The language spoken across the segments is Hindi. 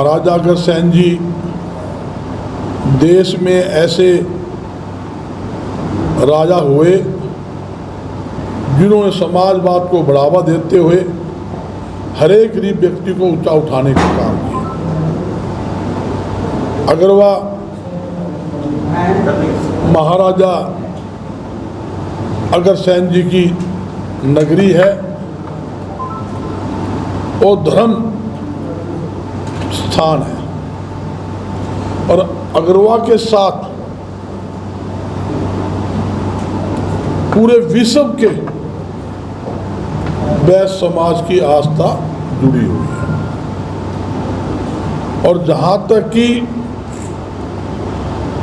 महाराजा अग्रसेन जी देश में ऐसे राजा हुए जिन्होंने समाजवाद को बढ़ावा देते हुए हर एक गरीब व्यक्ति को ऊंचा उठाने का काम किया। अगरवा महाराजा अग्रसेन जी की नगरी है और धर्म स्थान है, और अगरवा के साथ पूरे विश्व के वैश्य समाज की आस्था जुड़ी हुई है। और जहाँ तक कि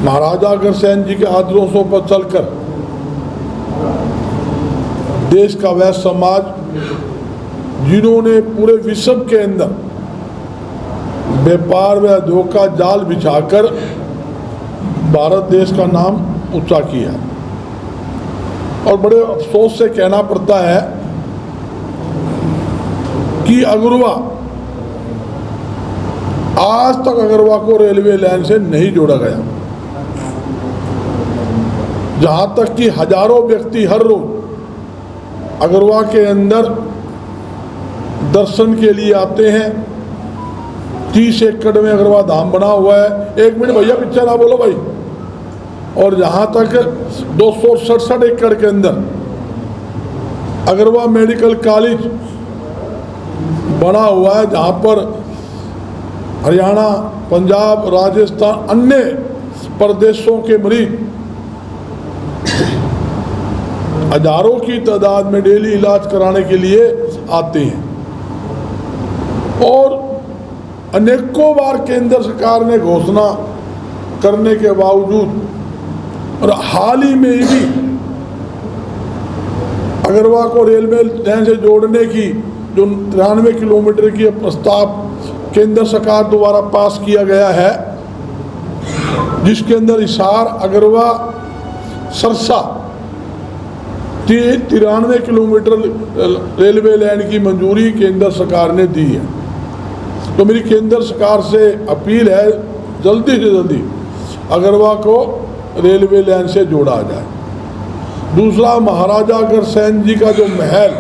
महाराजा अग्रसेन जी के आदर्शों पर चलकर देश का वैश्य समाज, जिन्होंने पूरे विश्व के अंदर व्यापार व उद्योग का जाल बिछाकर भारत देश का नाम ऊंचा किया, और बड़े अफसोस से कहना पड़ता है कि अगरवा आज तक अगरवा को रेलवे लाइन से नहीं जोड़ा गया। जहां तक कि हजारों व्यक्ति हर रोज अगरवा के अंदर दर्शन के लिए आते हैं। 30 एकड़ में अगरवा धाम बना हुआ है। एक मिनट भैया, पीछे ना बोलो भाई। और जहां तक 267 एकड़ के अंदर अगरवा मेडिकल कॉलेज बना हुआ है, जहां पर हरियाणा, पंजाब, राजस्थान, अन्य प्रदेशों के मरीज हजारों की तादाद में डेली इलाज कराने के लिए आते हैं। और अनेकों बार केंद्र सरकार ने घोषणा करने के बावजूद और हाल ही में भी अगरवा को रेलवे लाइन से जोड़ने की जो 93 किलोमीटर की प्रस्ताव केंद्र सरकार द्वारा पास किया गया है, जिसके अंदर हिसार, अगरवा, सरसा 93 किलोमीटर रेलवे लाइन की मंजूरी केंद्र सरकार ने दी है। तो मेरी केंद्र सरकार से अपील है, जल्दी से जल्दी अगरवा को रेलवे लाइन से जोड़ा जाए। दूसरा, महाराजा अग्रसेन जी का जो महल,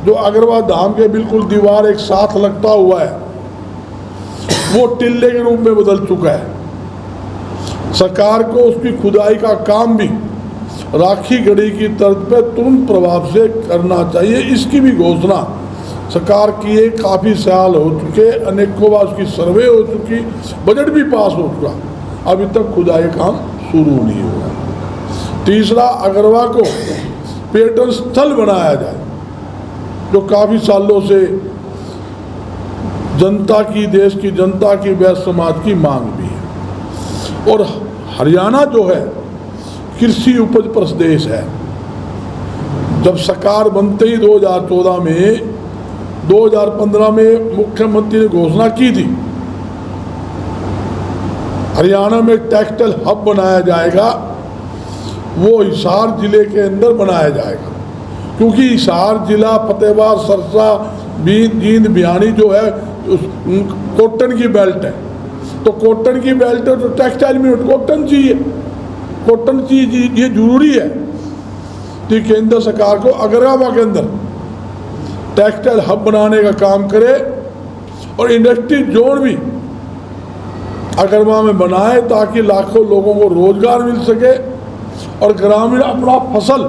जो अगरवा धाम के बिल्कुल दीवार एक साथ लगता हुआ है, वो टिल्ले के रूप में बदल चुका है। सरकार को उसकी खुदाई का काम भी राखी गढ़ी की तर्ज पे तुरंत प्रभाव से करना चाहिए। इसकी भी घोषणा सरकार की है, काफ़ी साल हो चुके, अनेकों बार उसकी सर्वे हो चुकी, बजट भी पास हो चुका, अभी तक खुदाई काम शुरू नहीं हुआ। तीसरा, अगरवा को पर्यटन स्थल बनाया जाए, जो काफ़ी सालों से जनता की, देश की जनता की, वैश्य समाज की मांग भी है। और हरियाणा जो है कृषि उपज प्रदेश है। जब सरकार बनते ही 2014 में, 2015 में मुख्यमंत्री ने घोषणा की थी हरियाणा में टेक्सटाइल हब बनाया जाएगा, वो हिसार जिले के अंदर बनाया जाएगा। क्योंकि हिसार जिला, फतेहाबाद, सरसा, जींद, भिवानी जो है कॉटन की बेल्ट है। तो कॉटन की बेल्ट है तो टेक्सटाइल में कॉटन चाहिए, कॉटन चीज ये जरूरी है। तो केंद्र सरकार को अगरवा के अंदर टेक्सटाइल हब बनाने का काम करे, और इंडस्ट्री जोन भी अगरवा में बनाए, ताकि लाखों लोगों को रोजगार मिल सके और ग्रामीण अपना फसल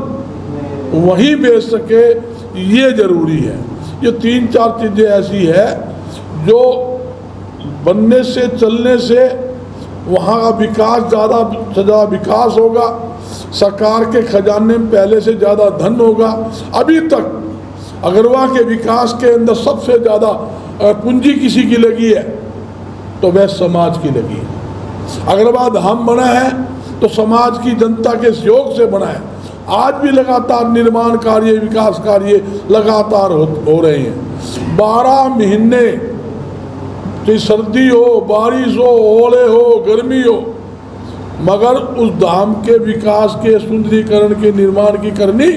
वहीं बेच सके। ये जरूरी है। ये 3-4 चीज़ें ऐसी है जो बनने से, चलने से वहाँ का विकास ज़्यादा से ज़्यादा विकास होगा, सरकार के खजाने में पहले से ज़्यादा धन होगा। अभी तक अगरवा के विकास के अंदर सबसे ज़्यादा पूंजी किसी की लगी है तो वह समाज की लगी है। अगरवा धाम बना है तो समाज की, जनता के सहयोग से बना है। आज भी लगातार निर्माण कार्य, विकास कार्य लगातार हो रहे हैं। 12 महीने, चाहे सर्दी हो, बारिश हो, ओले हो, गर्मी हो, मगर उस धाम के विकास के, सुंदरीकरण के, निर्माण की करनी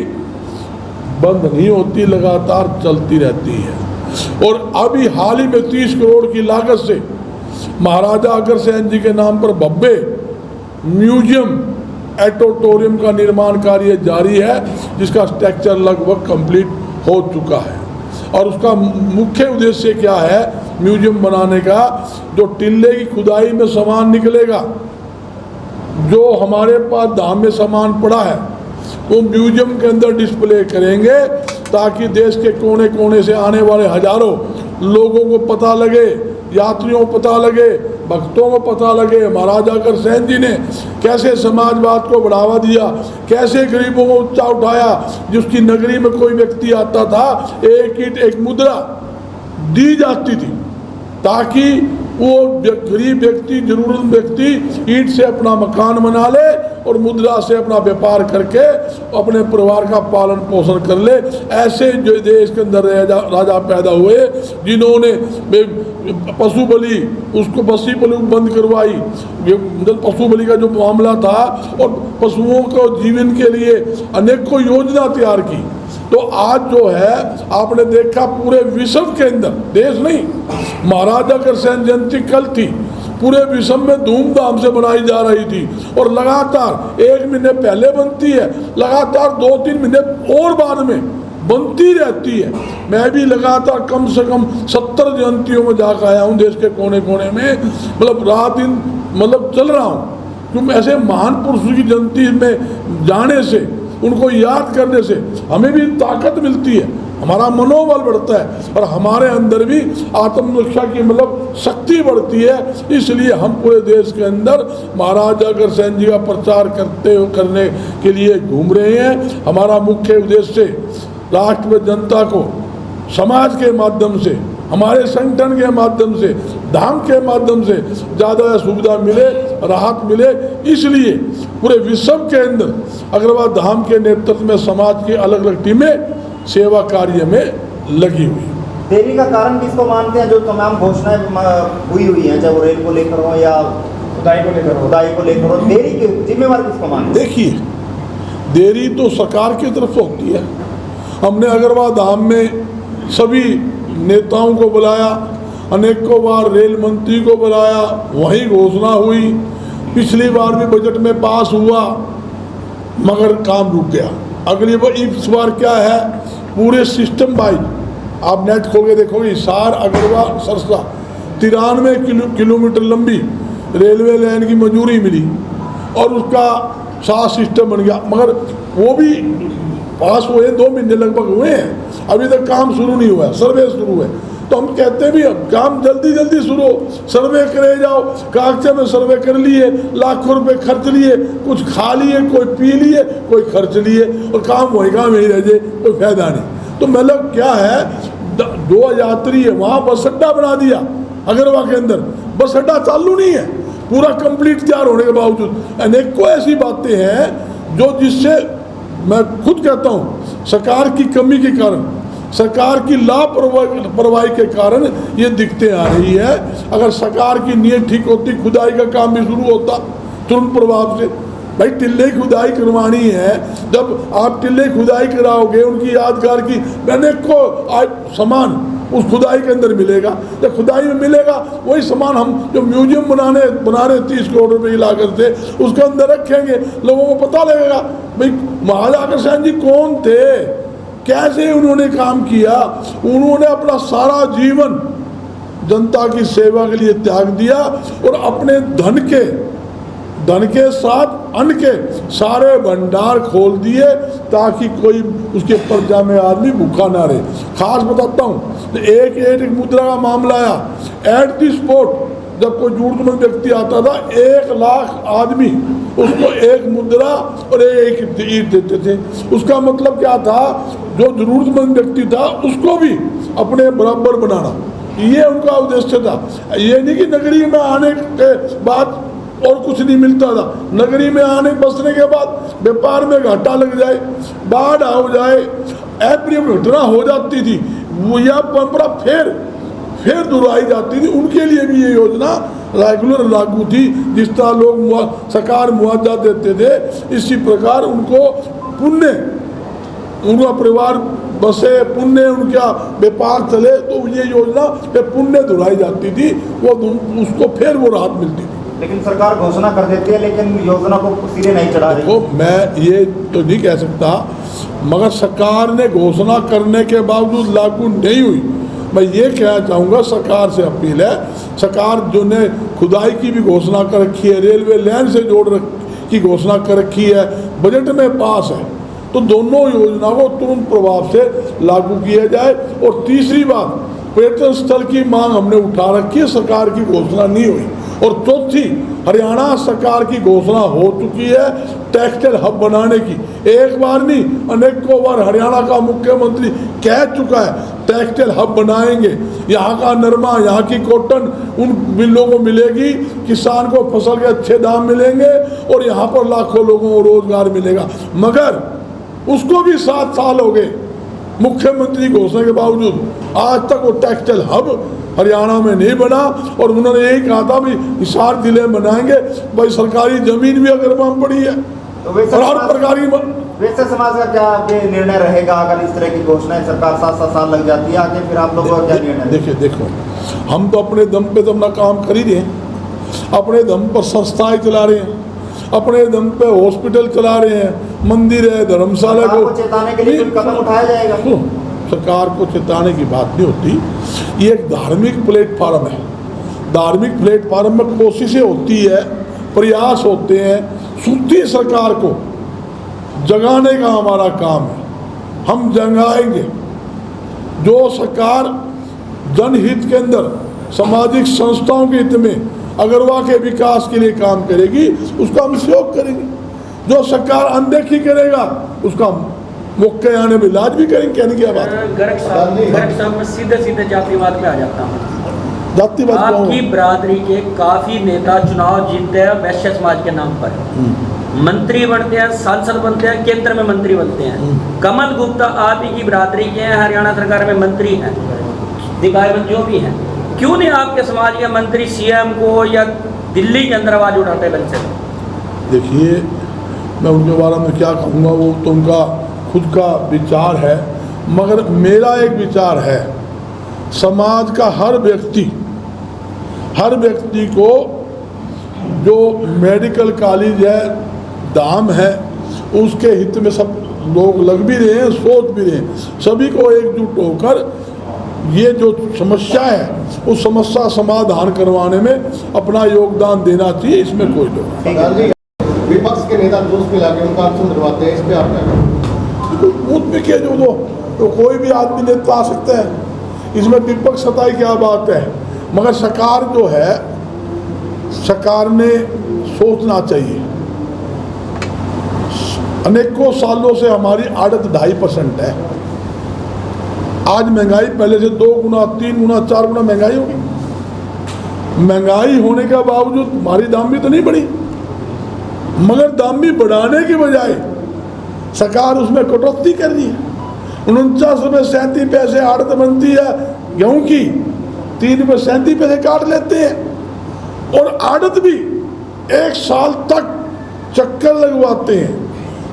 बंद नहीं होती, लगातार चलती रहती है। और अभी हाल ही में 30 करोड़ की लागत से महाराजा अग्रसेन जी के नाम पर भव्य म्यूजियम एटोटोरियम का निर्माण कार्य जारी है, जिसका स्ट्रक्चर लगभग कंप्लीट हो चुका है। और उसका मुख्य उद्देश्य क्या है म्यूजियम बनाने का? जो टिल्ले की खुदाई में सामान निकलेगा, जो हमारे पास धाम में सामान पड़ा है, वो म्यूजियम के अंदर डिस्प्ले करेंगे, ताकि देश के कोने कोने से आने वाले हजारों लोगों को पता लगे, यात्रियों को पता लगे, भक्तों को पता लगे महाराजा अग्रसेन जी ने कैसे समाजवाद को बढ़ावा दिया, कैसे गरीबों को ऊंचा उठाया। जिसकी नगरी में कोई व्यक्ति आता था, एक ईंट एक मुद्रा दी जाती थी, ताकि वो गरीब व्यक्ति, जरूरतमंद व्यक्ति ईंट से अपना मकान बना ले और मुद्रा से अपना व्यापार करके अपने परिवार का पालन पोषण कर ले। ऐसे जो देश के अंदर राजा पैदा हुए, जिन्होंने पशु बलि, उसको पशु बलि बंद करवाई, पशु बलि का जो मामला था, और पशुओं को जीवन के लिए अनेकों योजना तैयार की। तो आज जो है आपने देखा पूरे विश्व के अंदर, देश नहीं, महाराजा अग्रसेन जयंती कल थी, पूरे विश्व में धूमधाम से बनाई जा रही थी, और लगातार 1 महीने पहले बनती है, लगातार 2-3 महीने और बाद में बनती रहती है। मैं भी लगातार कम से कम 70 जयंतियों में जाकर आया हूँ, देश के कोने कोने में, मतलब रात दिन मतलब चल रहा हूँ। क्योंकि ऐसे महान पुरुषों की जयंती में जाने से, उनको याद करने से हमें भी ताकत मिलती है, हमारा मनोबल बढ़ता है, और हमारे अंदर भी आत्मरक्षा की मतलब शक्ति बढ़ती है। इसलिए हम पूरे देश के अंदर महाराजा अग्रसेन जी का प्रचार करने के लिए घूम रहे हैं। हमारा मुख्य उद्देश्य राष्ट्र में जनता को समाज के माध्यम से, हमारे संगठन के माध्यम से, धाम के माध्यम से ज़्यादा सुविधा मिले, राहत मिले। इसलिए पूरे विश्व के अंदर अग्रवाल धाम के नेतृत्व में समाज की अलग अलग टीमें सेवा कार्य में लगी हुई। देरी का कारण किसको मानते हैं? जो तमाम घोषणाएं हुई हैं, चाहे वो रेल को लेकर हो या खुदाई को लेकर हो, देरी की जिम्मेवार किसको मानते हैं? देखिए, देरी तो सरकार की तरफ से होती है। हमने अग्रवाल धाम में सभी नेताओं को बुलाया, अनेकों बार रेल मंत्री को बुलाया, वही घोषणा हुई, पिछली बार भी बजट में पास हुआ, मगर काम रुक गया। अगली बार इस बार क्या है, पूरे सिस्टम वाइज आप नेट खोल के देखोगे, हिसार अग्रवाल सरसा 93 किलोमीटर लंबी रेलवे लाइन की मंजूरी मिली, और उसका सारा सिस्टम बन गया, मगर वो भी पास हुए 2 महीने लगभग हुए हैं, अभी तक काम शुरू नहीं हुआ है, सर्वे शुरू है। तो हम कहते भी अब काम जल्दी जल्दी शुरू हो, सर्वे करे जाओ, कागजे में सर्वे कर लिए, लाखों रुपए खर्च लिए, कुछ खा लिए, कोई पी लिए, कोई खर्च लिए, और काम वही काम यही रह जाए, कोई फायदा नहीं। तो मतलब क्या है, 2 यात्री है, वहाँ बस अड्डा बना दिया अग्रवाल के अंदर, बस अड्डा चालू नहीं है, पूरा कंप्लीट तैयार होने के बावजूद। अनेकों ऐसी बातें हैं जो, जिससे मैं खुद कहता हूँ सरकार की कमी के कारण, सरकार की लापरवाही के कारण ये दिक्कतें आ रही है। अगर सरकार की नीयत ठीक होती, खुदाई का काम भी शुरू होता तुरंत प्रभाव से। भाई टिल्ले खुदाई करवानी है, जब आप टिल्ले खुदाई कराओगे, उनकी यादगार की मैंने को सामान उस खुदाई के अंदर मिलेगा, जब खुदाई में मिलेगा वही सामान हम जो म्यूजियम बना रहे 30 करोड़ रुपए की लागत से, उसके अंदर रखेंगे, लोगों को पता लगेगा भाई महाराजा अग्रसेन जी कौन थे, कैसे उन्होंने काम किया। उन्होंने अपना सारा जीवन जनता की सेवा के लिए त्याग दिया, और अपने धन के साथ अन्न के सारे भंडार खोल दिए, ताकि कोई उसके प्रजा में आदमी भूखा ना रहे। खास बताता हूँ, एक मुद्रा का मामला आया, एट द स्पॉट जब कोई जरूरतमंद व्यक्ति आता था, 1 लाख आदमी उसको 1 मुद्रा और 1 ईंट देते थे। उसका मतलब क्या था, जो जरूरतमंद व्यक्ति था उसको भी अपने बराबर बनाना, ये उनका उद्देश्य था। ये नहीं कि नगरी में आने के बाद और कुछ नहीं मिलता था, नगरी में आने बसने के बाद व्यापार में घाटा लग जाए, बाढ़ हो जाए, अप्रिय घटना हो जाती थी, वो यह परंपरा फिर दोहराई जाती थी। उनके लिए भी ये योजना रेगुलर लागू थी। जिस तरह लोग सरकार मुआवजा देते थे, इसी प्रकार उनको पुण्य उनका परिवार बसे, पुण्य उनका व्यापार चले, तो ये योजना पे पुण्य दुहराई जाती थी, वो उसको फिर वो राहत मिलती थी। लेकिन सरकार घोषणा कर देती है लेकिन योजना को सिरे नहीं चढ़ा रही। तो मैं ये तो नहीं कह सकता, मगर सरकार ने घोषणा करने के बावजूद लागू नहीं हुई। मैं ये कहना चाहूँगा, सरकार से अपील है, सरकार जो ने खुदाई की भी घोषणा कर रखी है, रेलवे लाइन से की घोषणा कर रखी है, बजट में पास है, तो दोनों योजना को तुरंत प्रभाव से लागू किया जाए। और तीसरी बात, पर्यटन स्थल की मांग हमने उठा रखी है, सरकार की घोषणा नहीं हुई। और चौथी, हरियाणा सरकार की घोषणा हो चुकी है टेक्सटाइल हब बनाने की, एक बार नहीं अनेकों बार हरियाणा का मुख्यमंत्री कह चुका है टेक्सटाइल हब बनाएंगे, यहाँ का नरमा, यहाँ की कॉटन उन मिलों को मिलेगी, किसान को फसल के अच्छे दाम मिलेंगे और यहाँ पर लाखों लोगों को रोजगार मिलेगा। मगर उसको भी 7 साल हो गए मुख्यमंत्री घोषणा के बावजूद, आज तक वो टेक्सटाइल हब हरियाणा में नहीं बना। और उन्होंने यही कहा था भी हिसार जिले में बनाएंगे, भाई सरकारी जमीन भी अगर वहाँ पड़ी है तो और हर प्रकार की। वैसे समाज का क्या आगे निर्णय रहेगा अगर इस तरह की घोषणाएं सरकार 7-7 साल लग जाती है आगे, फिर आप लोगों का क्या निर्णय? देखो हम तो अपने दम पे तो अपना काम कर ही रहे हैं, अपने दम पर संस्थाएं चला रहे हैं, अपने दम पे हॉस्पिटल चला रहे हैं, मंदिर है, धर्मशाला को चेताने के लिए कदम उठाया जाएगा। सरकार को चेताने की बात नहीं होती, ये एक धार्मिक प्लेटफार्म है, धार्मिक प्लेटफार्म में कोशिशें होती है, प्रयास होते हैं, सुनती सरकार को जगाने का हमारा काम है, हम जगाएंगे। जो सरकार जनहित के अंदर सामाजिक संस्थाओं के हित में अगरवा के विकास के लिए काम करेगी, उसका हम सहयोग करेंगे। जो सरकार अनदेखी करेगा उसका मौके आने में इलाज भी करेंगे। कहने की बात है। गर्ग साहब मैं सीधे जातिवाद पे आ जाता हूँ। जातिवाद आपकी बरादरी के काफी नेता चुनाव जीतते हैं वैश्य समाज के नाम पर, मंत्री बनते हैं, सांसद बनते हैं, केंद्र में मंत्री बनते हैं। कमल गुप्ता आप ही की बरादरी के हैं, हरियाणा सरकार में मंत्री हैं, दिगायवंत जो भी हैं, क्यों नहीं आपके समाज के मंत्री सीएम को या दिल्ली के अंदर आवाज उठाते बन से? देखिए, मैं उनके बारे में क्या कहूँगा, वो तो उनका खुद का विचार है, मगर मेरा एक विचार है, समाज का हर व्यक्ति को जो मेडिकल कॉलेज है, दाम है, उसके हित में सब लोग लग भी रहे हैं, सोच भी रहे हैं। सभी को एकजुट होकर ये जो समस्या है उस समस्या समाधान करवाने में अपना योगदान देना चाहिए, इसमें कोई लोग। विपक्ष के नेता जोश में लाके उनका अक्सर डरवाते हैं, इस पे आप क्या करें? बूथ में किया जो तो कोई भी आदमी नेता आ सकता है, इसमें विपक्ष सताई क्या बात है। मगर सरकार जो है, सरकार ने सोचना चाहिए, अनेकों सालों से हमारी आड़त 2.5% है। आज महंगाई पहले से 2 गुना 3 गुना 4 गुना महंगाई होगी। महंगाई होने के बावजूद हमारी दाम भी तो नहीं बढ़ी, मगर दाम भी बढ़ाने की बजाय सरकार उसमें कटौती कर दी है। 49 रुपये 37 पैसे आड़त बनती है गेहूं की, 3 रुपये 37 पैसे काट लेते हैं और आड़त भी 1 साल तक चक्कर लगवाते हैं।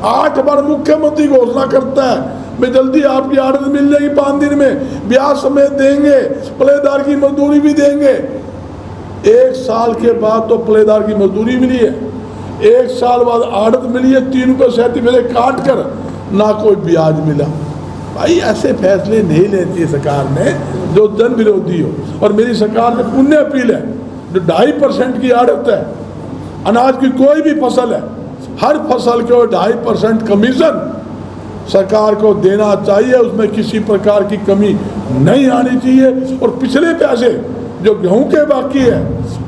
8 बार मुख्यमंत्री घोषणा करता है मैं जल्दी आपकी आड़त मिल जाएगी 5 दिन में, ब्याज समेत देंगे, पल्लेदार की मजदूरी भी देंगे। 1 साल के बाद तो पल्लेदार की मजदूरी मिली है, 1 साल बाद आड़त मिली है 3 रुपये 37 पैसे काट कर, ना कोई ब्याज मिला। भाई ऐसे फैसले नहीं लेनी चाहिए सरकार ने जो जन विरोधी हो। और मेरी सरकार से पुण्य अपील है, जो 2.5% की आड़त है, अनाज की कोई भी फसल है, हर फसल के 2.5% कमीशन सरकार को देना चाहिए, उसमें किसी प्रकार की कमी नहीं आनी चाहिए। और पिछले पैसे जो गेहूं के बाकी है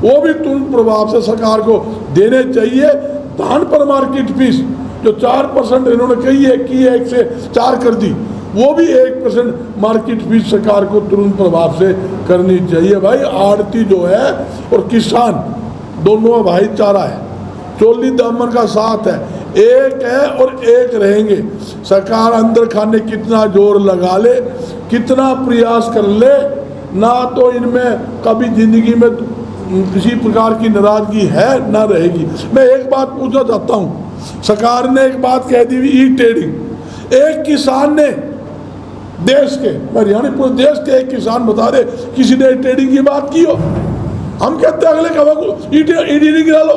वो भी तुरंत प्रभाव से सरकार को देने चाहिए। धान पर मार्केट फीस जो 4% इन्होंने कही है कि 1 से 4 कर दी, वो भी 1% मार्केट फीस सरकार को तुरंत प्रभाव से करनी चाहिए। भाई आड़ती जो है और किसान दोनों भाईचारा है, चोली दामन का साथ है, एक है और एक रहेंगे। सरकार अंदर खाने कितना जोर लगा ले, कितना प्रयास कर ले, ना तो इनमें कभी जिंदगी में किसी प्रकार की नाराजगी है ना रहेगी। मैं एक बात पूछना चाहता हूँ, सरकार ने एक बात कह दी ई ट्रेडिंग, एक किसान ने देश के, मैं हरियाणा पूरे देश के एक किसान बता दे किसी ने ट्रेडिंग की बात की हो। हम कहते हैं अगले कवा को ईडी नहीं गिरा लो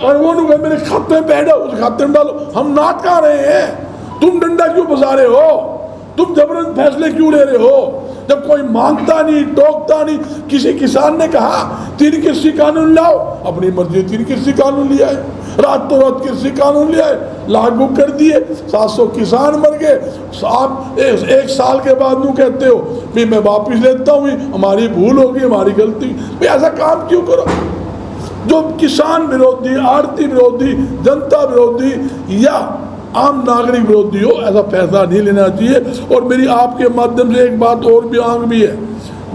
और वो नहीं मेरे खाते में बैठो उस खाते में डालो। हम नाट कहाँ रहे हैं? तुम डंडा क्यों बजा रहे हो? तुम जबरन फैसले क्यों ले रहे हो? जब कोई मांगता नहीं, टोकता नहीं। किसी किसान ने कहा 3 कृषि कानून लाओ, अपनी मर्जी 3 कृषि कानून लिया है, रातों रात कृषि कानून लिया है, लागू कर दिए, 700 किसान मर गए। आप एक साल के बाद यूँ कहते हो भी मैं वापिस लेता हूँ, हमारी भूल होगी, हमारी गलती। भाई ऐसा काम क्यों करो? जो किसान विरोधी, आड़ती विरोधी, जनता विरोधी या आम नागरिक विरोधी हो, ऐसा फैसला नहीं लेना चाहिए। और मेरी आपके माध्यम से एक बात और भी आंग भी है,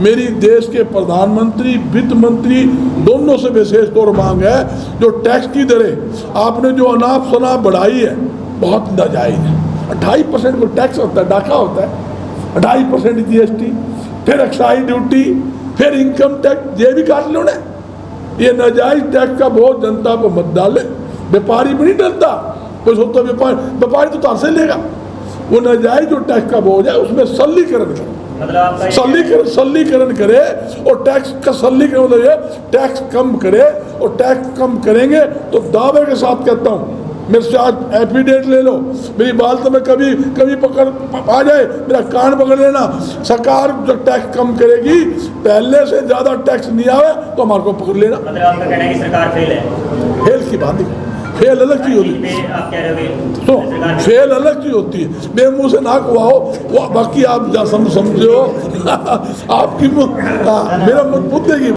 मेरी देश के प्रधानमंत्री, वित्त मंत्री दोनों से विशेष तौर मांग है, जो टैक्स की दरें आपने जो अनाप शनाप बढ़ाई है बहुत नाजायज है। 28% को टैक्स होता है, डाका होता है, 28% GST, फिर एक्साइज ड्यूटी, फिर इनकम टैक्स, ये भी काट लो ना। ये नाजायज टैक्स का बहुत जनता पर मत डाले। व्यापारी भी नहीं डरता, कोई सोचता व्यापारी तो तार से लेगा। वो नाजायज जो टैक्स का बोझ है उसमें सरलीकरण करे, मतलब सरलीकरण करे और टैक्स का सरलीकरण मतलब ये टैक्स कम करे। और टैक्स कम करेंगे तो दावे के साथ कहता हूँ, मेरे से आज एफिडेविट ले लो, मेरी बात तो मैं कभी पकड़ आ जाए मेरा कान पकड़ लेना। सरकार जो टैक्स कम करेगी, पहले से ज़्यादा टैक्स नहीं आवे तो हमारे को पकड़ लेना। मतलब आपका कहना है कि सरकार फेल है? फेल की बात नहीं, फेल अलग चीज होती है। आप कह रहे हो तो फेल अलग चीज होती है, मेरे मुंह से ना कुआओ, वो बाकी आप समझो आपकी मेरा मुद्दे की